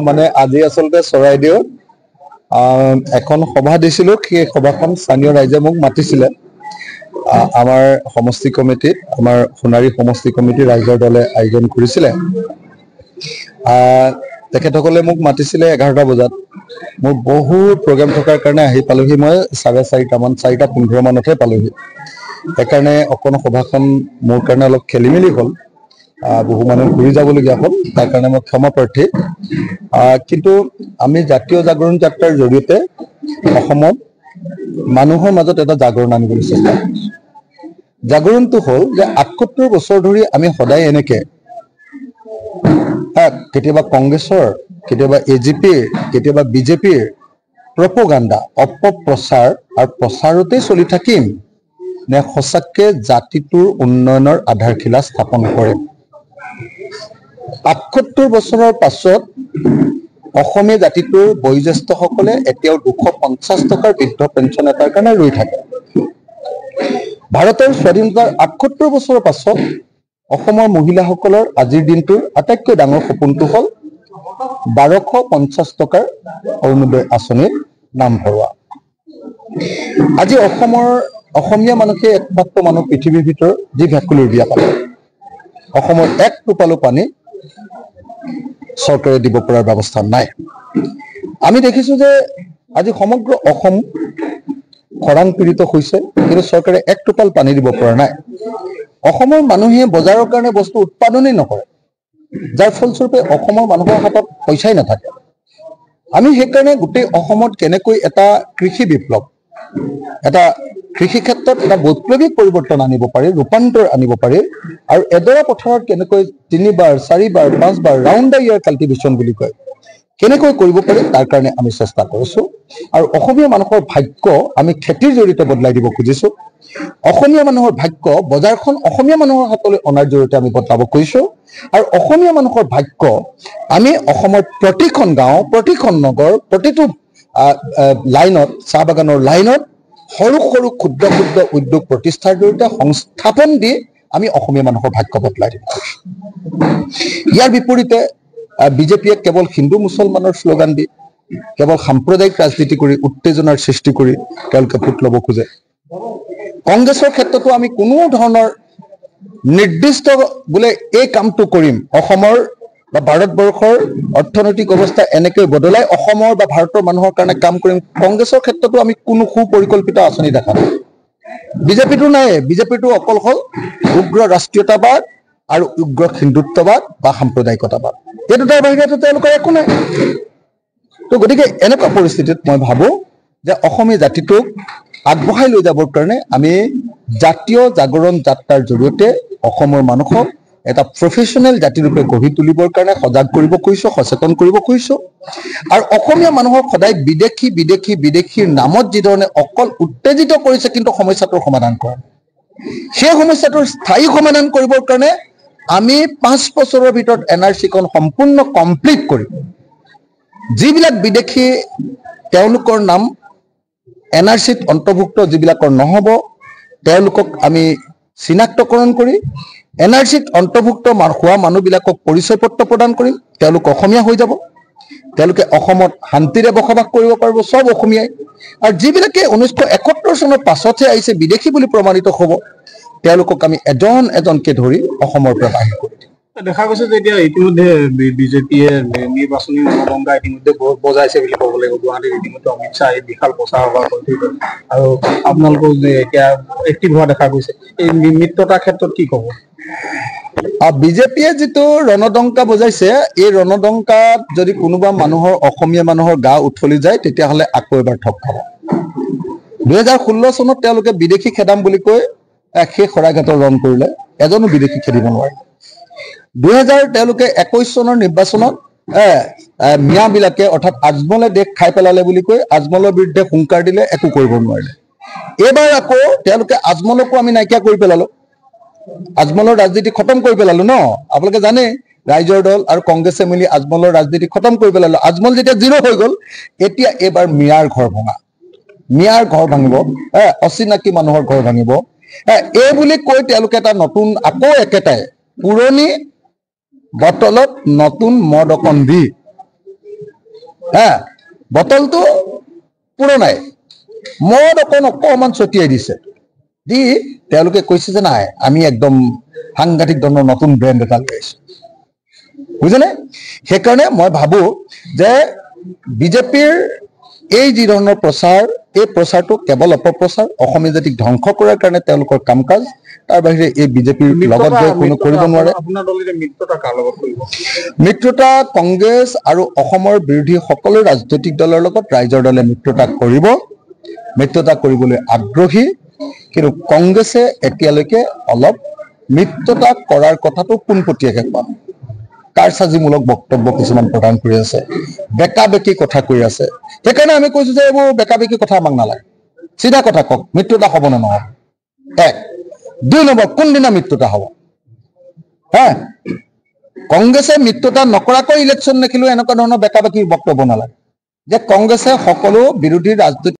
মানে আজি আচলতে চৰাইদেউত এখন সভা দিছিলো। সেই সভাখন স্থানীয় ৰাইজে মোক মাতিছিলে। আমাৰ সমষ্টি কমিটিত, আমাৰ সোণাৰী সমষ্টি কমিটিৰ ৰাইজৰ দলে আয়োজন কৰিছিলে। তেখেতসকলে মোক মাতিছিলে 11টা বজাত। মোৰ বহুত প্ৰগ্ৰেম থকাৰ কাৰণে আহি পালোহি মই 4:30মান, 4:15 মানতহে পালোহি। সেইকাৰণে অকণ সভাখন মোৰ কাৰণে অলপ খেলি মেলি হ'ল। বহু মানুহ ঘূৰি যাবলগীয়া হ'ল, তাৰ কাৰণে মই ক্ষমা প্ৰাৰ্থী। কিন্তু আমি জাতীয় জাগৰণ যাত্ৰাৰ জৰিয়তে অসমত মানুহৰ মাজত এটা জাগৰণ আনিবলৈ চেষ্টা কৰিছোঁ। জাগৰণটো হ'ল যে ৭৮ বছৰ ধৰি আমি সদায় এনেকে কেতিয়াবা কংগ্ৰেছৰ, কেতিয়াবা AGPৰ, কেতিয়াবা BJPৰ প্ৰপগাণ্ডা, অপপ্ৰচাৰ আৰু প্ৰচাৰতেই চলি থাকিম নে সঁচাকে জাতিটোৰ উন্নয়নৰ আধাৰশিলা স্থাপন কৰে? ৭৮ বছৰৰ পাছত অসমীয়া জাতিটোৰ বয়োজ্যেষ্ঠসকলে এতিয়াও 250 টকাৰ বৃদ্ধ পেঞ্চন এটাৰ কাৰণে ৰৈ থাকে। ভাৰতৰ স্বাধীনতাৰ ৭৮ বছৰৰ পাছত অসমৰ মহিলাসকলৰ আজিৰ দিনটোৰ আটাইতকৈ ডাঙৰ সপোনটো হ'ল 1250 টকাৰ অৰুণোদয় আঁচনিৰ নাম ভৰোৱা। আজি অসমীয়া মানুহে একমাত্ৰ মানুহ পৃথিৱীৰ ভিতৰত যি ভেকুলীৰ বিয়া পালে। অসমৰ এক টোপালো পানী চৰকাৰে দিব পৰাৰ ব্যৱস্থা নাই। আমি দেখিছো যে আজি সমগ্ৰ অসম খৰাং পীড়িত হৈছে, কিন্তু চৰকাৰে এক টোপাল পানী দিব পৰা নাই। অসমৰ মানুহে বজাৰৰ কাৰণে বস্তু উৎপাদনেই নকৰে, যাৰ ফলস্বৰূপে অসমৰ মানুহৰ হাতত পইচাই নাথাকে। আমি সেইকাৰণে গোটেই অসমত কেনেকৈ এটা কৃষি বিপ্লৱ, এটা কৃষি ক্ষেত্ৰত এটা বৈপ্লৱিক পৰিৱৰ্তন আনিব পাৰি, ৰূপান্তৰ আনিব পাৰি, আৰু এডৰা পথাৰত কেনেকৈ 3বাৰ, 4বাৰ, 5বাৰ ৰাউণ্ড দ্য ইয়াৰ কাল্টিভেশ্যন বুলি কয়, কেনেকৈ কৰিব পাৰি তাৰ কাৰণে আমি চেষ্টা কৰিছো। আৰু অসমীয়া মানুহৰ ভাগ্য আমি খেতিৰ জৰিয়তে বদলাই দিব খুজিছো। অসমীয়া মানুহৰ ভাগ্য বজাৰখন অসমীয়া মানুহৰ হাতলৈ অনাৰ জৰিয়তে আমি বদলাব খুজিছো। আৰু অসমীয়া মানুহৰ ভাগ্য আমি অসমৰ প্ৰতিখন গাঁও, প্ৰতিখন নগৰ, প্ৰতিটো লাইনত, চাহ বাগানৰ লাইনত সৰু সৰু ক্ষুদ্ৰ ক্ষুদ্ৰ উদ্যোগ প্ৰতিষ্ঠাৰ জৰিয়তে সংস্থাপন দি আমি অসমীয়া মানুহৰ ভাগ্য বদলাই দিব খুজিছো। ইয়াৰ বিপৰীতে বিজেপিয়ে কেৱল হিন্দু মুছলমানৰ শ্লোগান দি, কেৱল সাম্প্ৰদায়িক ৰাজনীতি কৰি, উত্তেজনাৰ সৃষ্টি কৰি তেওঁলোকে ভোট ল'ব খোজে। কংগ্ৰেছৰ ক্ষেত্ৰতো আমি কোনো ধৰণৰ নিৰ্দিষ্ট বোলে এই কামটো কৰিম, অসমৰ বা ভাৰতবৰ্ষৰ অৰ্থনৈতিক অৱস্থা এনেকৈ বদলাই অসমৰ বা ভাৰতৰ মানুহৰ কাৰণে কাম কৰিম, কংগ্ৰেছৰ ক্ষেত্ৰতো আমি কোনো সুপৰিকল্পিত আঁচনি দেখা নাই। বিজেপিটো নাই। বিজেপিটো অকল হ'ল উগ্ৰ ৰাষ্ট্ৰীয়তাবাদ আৰু উগ্ৰ হিন্দুত্ববাদ বা সাম্প্ৰদায়িকতাবাদ, এই দুটাৰ বাহিৰে তেওঁলোকৰ একো নাই। তো গতিকে এনেকুৱা পৰিস্থিতিত মই ভাবো যে অসমীয়া জাতিটোক আগবঢ়াই লৈ যাবৰ কাৰণে আমি জাতীয় জাগৰণ যাত্ৰাৰ জৰিয়তে অসমৰ মানুহক এটা প্ৰফেশ্যনেল জাতিৰূপে গঢ়ি তুলিবৰ কাৰণে সজাগ কৰিব খুজিছো, সচেতন কৰিব খুজিছো। আৰু অসমীয়া মানুহক সদায় বিদেশীৰ নামত যিধৰণে অকল উত্তেজিত কৰিছে, কিন্তু সমস্যাটোৰ সমাধান কৰা, সেই সমস্যাটোৰ স্থায়ী সমাধান কৰিবৰ কাৰণে আমি 5 বছৰৰ ভিতৰত NRC-খন সম্পূৰ্ণ কমপ্লিট কৰি যিবিলাক বিদেশী তেওঁলোকৰ নাম NRC-ত অন্তৰ্ভুক্ত যিবিলাকৰ নহ'ব তেওঁলোকক আমি চিনাক্তকৰণ কৰি NRC-ত অন্তৰ্ভুক্ত হোৱা মানুহবিলাকক পৰিচয় পত্ৰ প্ৰদান কৰিম। তেওঁলোক অসমীয়া হৈ যাব, তেওঁলোকে অসমত শান্তিৰে বসবাস কৰিব পাৰিব, চব অসমীয়াই। আৰু যিবিলাকে 1971 চনৰ পাছতহে আহিছে, বিদেশী বুলি প্ৰমাণিত হ'ব, তেওঁলোকক আমি এজন এজনকে ধৰি অসমৰ পৰা বাহিৰ কৰি দিম। দেখা গৈছে যে এতিয়া ইতিমধ্যে বিজেপিয়ে নিৰ্বাচনী ৰণদংগা ইতিমধ্যে বজাইছে বুলি ক'ব লাগিব। গুৱাহাটীত ইতিমধ্যে অমিত শ্বাহে বিশাল প্ৰচাৰ সভা কৰিছে, আৰু আপোনালোকক যে এতিয়া এক্টিভ হোৱা দেখা গৈছে, এই মিত্ৰতাৰ ক্ষেত্ৰত কি ক'ব? বিজেপিয়ে যিটো ৰণদংকা বজাইছে, এই ৰণদংকাত যদি কোনোবা অসমীয়া মানুহৰ গা উঠলি যায়, তেতিয়াহ'লে আকৌ এবাৰ ঠগ খাব। 2016 চনত তেওঁলোকে বিদেশী খেদাম বুলি কৈ সেই শৰাইঘাটৰ ৰণ কৰিলে, এজনো বিদেশী খেদিব নোৱাৰে। 2021 চনৰ নিৰ্বাচনত মিয়াবিলাকে অৰ্থাৎ আজমলে দেশ খাই পেলালে বুলি কৈ আজমলৰ বিৰুদ্ধে হুংকাৰ দিলে, একো কৰিব নোৱাৰিলে। এইবাৰ আকৌ তেওঁলোকে আজমলকো আমি নাইকিয়া কৰি পেলালো, আজমলৰ ৰাজনীতি খতম কৰি পেলালো ন। আপোনালোকে জানে ৰাইজৰ দল আৰু কংগ্ৰেছে মিলি আজমলৰ ৰাজনীতি খতম কৰি পেলালো। আজমল যেতিয়া 0 হৈ গ'ল, এতিয়া এইবাৰ মিয়াৰ ঘৰ ভাঙিব, অচিনাকি মানুহৰ ঘৰ ভাঙিব। এই বুলি কৈ তেওঁলোকে এটা নতুন আকৌ একেটাই পুৰণি বটলত নতুন মদ অকণ দি বটলটো পুৰণাই মদ অকণমান ছটিয়াই দিছে দি তেওঁলোকে কৈছে যে নাই আমি একদম সাংঘাতিক ধৰণৰ নতুন ব্ৰেণ্ড এটা লৈ আহিছো বুজিছেনে সেইকাৰণে মই ভাবো যে বিজেপিৰ এই যি ধৰণৰ প্ৰচাৰ এই প্ৰচাৰটো কেৱল অপপ্ৰচাৰ অসমীয়া জাতিক ধ্বংস কৰাৰ কাৰণে তেওঁলোকৰ কাম কাজ তাৰ বাহিৰে এই বিজেপিৰ লগত গৈ কোনো কৰিব নোৱাৰে মিত্ৰতা কংগ্ৰেছ আৰু অসমৰ বিৰোধী সকলো ৰাজনৈতিক দলৰ লগত ৰাইজৰ দলে মিত্ৰতা কৰিব মিত্ৰতা কৰিবলৈ আগ্ৰহী কিন্তু কংগ্ৰেছে এতিয়ালৈকে অলপ মিত্ৰতা কৰাৰ কথাটো পোনপটীয়াকৈ কোৱা নাই কাৰসাজিমূলক বক্তব্য কিছুমান প্ৰদান কৰি আছে বেকা বেকি কথা কৈ আছে সেইকাৰণে আমি কৈছো যে এইবোৰ বেকা বেকি কথা আমাক নালাগে চিধা কথা কওক মিত্ৰতা হ'ব নে নহ'ব এক দুই নম্বৰ কোনদিনা মিত্ৰতা হ'ব কংগ্ৰেছে মিত্ৰতা নকৰাকৈ ইলেকশ্যন নেখিলো এনেকুৱা ধৰণৰ বেকা বেকি বক্তব্য নালাগে যে কংগ্ৰেছে সকলো বিৰোধী ৰাজনৈতিক